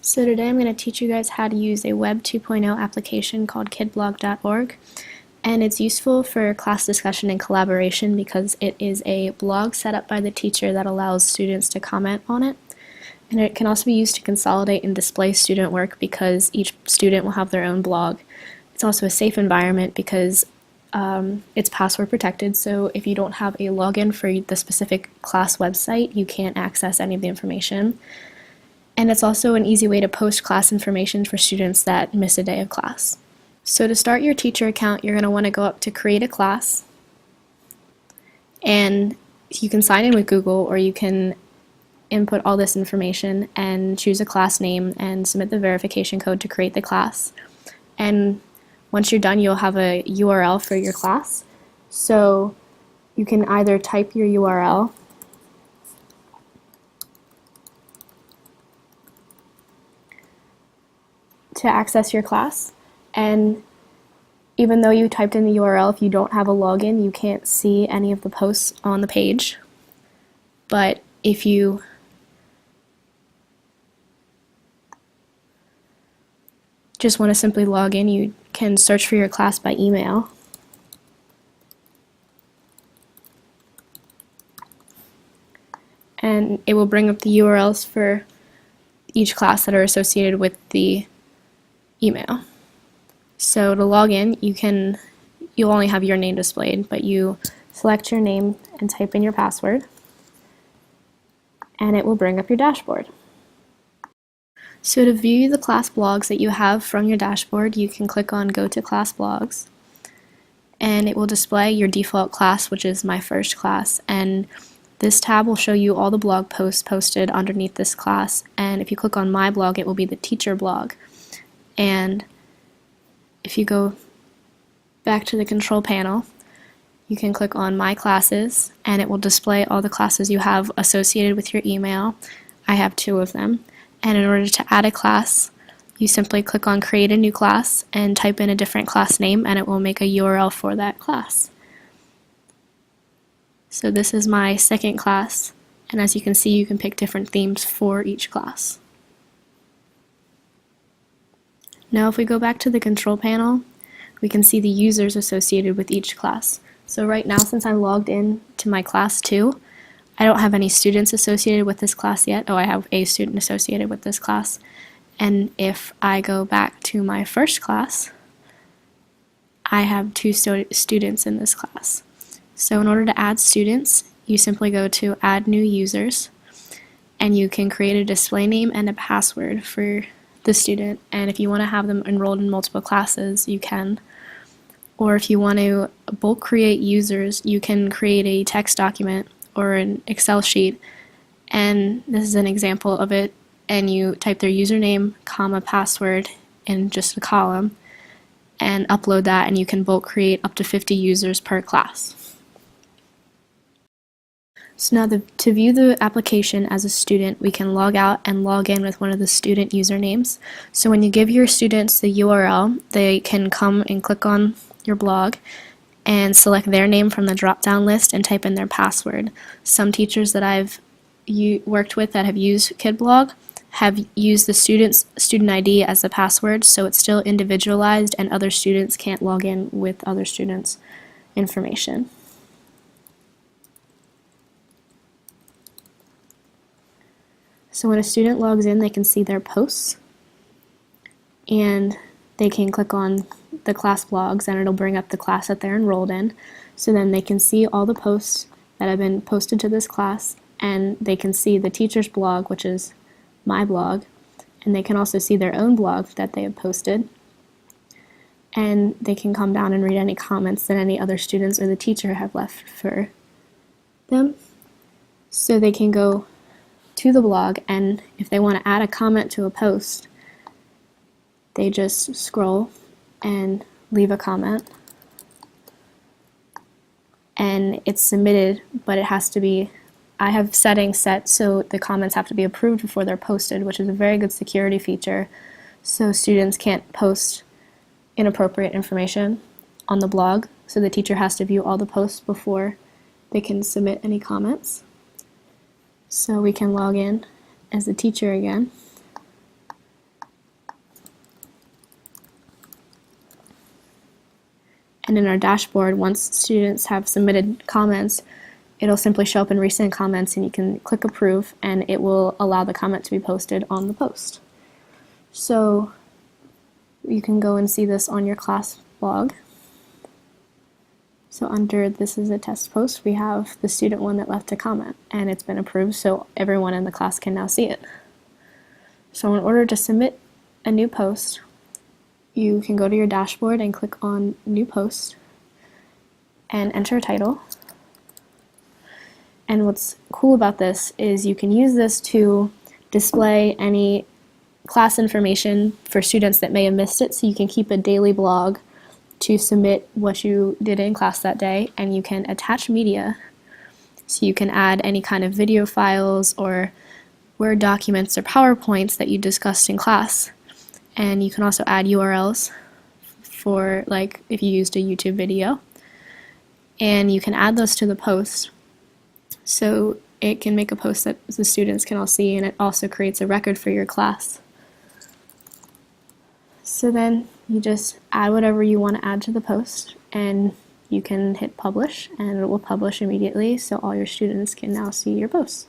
So today I'm going to teach you guys how to use a Web 2.0 application called kidblog.org, and it's useful for class discussion and collaboration because it is a blog set up by the teacher that allows students to comment on it. And it can also be used to consolidate and display student work because each student will have their own blog. It's also a safe environment because it's password protected, so if you don't have a login for the specific class website, you can't access any of the information. And it's also an easy way to post class information for students that miss a day of class. So to start your teacher account, you're going to want to go up to Create a Class, and you can sign in with Google, or you can input all this information and choose a class name and submit the verification code to create the class. And once you're done, you'll have a URL for your class. So you can either type your URL to access your class, and even though you typed in the URL, if you don't have a login, you can't see any of the posts on the page. But if you just want to simply log in, you can search for your class by email. And it will bring up the URLs for each class that are associated with the email. So to log in, you'll only have your name displayed, but you select your name and type in your password, and it will bring up your dashboard. So to view the class blogs that you have from your dashboard, you can click on Go to Class Blogs, and it will display your default class, which is My First Class, and this tab will show you all the blog posts posted underneath this class, and if you click on My Blog, it will be the teacher blog. And if you go back to the control panel, you can click on My Classes, and it will display all the classes you have associated with your email. I have 2 of them. And in order to add a class, you simply click on Create a New Class and type in a different class name, and it will make a URL for that class. So this is my second class, and as you can see, you can pick different themes for each class. Now if we go back to the control panel, we can see the users associated with each class. So right now, since I'm logged in to my class 2, I don't have any students associated with this class yet. Oh, I have a student associated with this class. And if I go back to my first class, I have 2 students in this class. So in order to add students, you simply go to Add New Users, and you can create a display name and a password for the student, and if you want to have them enrolled in multiple classes, you can. Or if you want to bulk create users, you can create a text document or an Excel sheet, and this is an example of it, and you type their username, comma, password in just a column, and upload that, and you can bulk create up to 50 users per class. So now to view the application as a student, we can log out and log in with one of the student usernames. So when you give your students the URL, they can come and click on your blog and select their name from the drop-down list and type in their password. Some teachers that I've worked with that have used Kidblog have used the student ID as the password, so it's still individualized and other students can't log in with other students' information. So when a student logs in, they can see their posts, and they can click on the class blogs, and it'll bring up the class that they're enrolled in. So then they can see all the posts that have been posted to this class, and they can see the teacher's blog, which is my blog, and they can also see their own blog that they have posted, and they can come down and read any comments that any other students or the teacher have left for them. So they can go to the blog, and if they want to add a comment to a post, they just scroll and leave a comment, and it's submitted, but it has to be, I have settings set so the comments have to be approved before they're posted, which is a very good security feature, so students can't post inappropriate information on the blog, so the teacher has to view all the posts before they can submit any comments. So we can log in as the teacher again. And in our dashboard, once students have submitted comments, it'll simply show up in recent comments, and you can click approve, and it will allow the comment to be posted on the post. So you can go and see this on your class blog. So under this is a test post, we have the student one that left a comment, and it's been approved, so everyone in the class can now see it. So in order to submit a new post, you can go to your dashboard and click on New Post and enter a title. And what's cool about this is you can use this to display any class information for students that may have missed it, so you can keep a daily blog to submit what you did in class that day, and you can attach media, so you can add any kind of video files or Word documents or PowerPoints that you discussed in class. And you can also add URLs for, like, if you used a YouTube video, and you can add those to the post, so it can make a post that the students can all see, and it also creates a record for your class. So then you just add whatever you want to add to the post, and you can hit publish, and it will publish immediately, so all your students can now see your posts.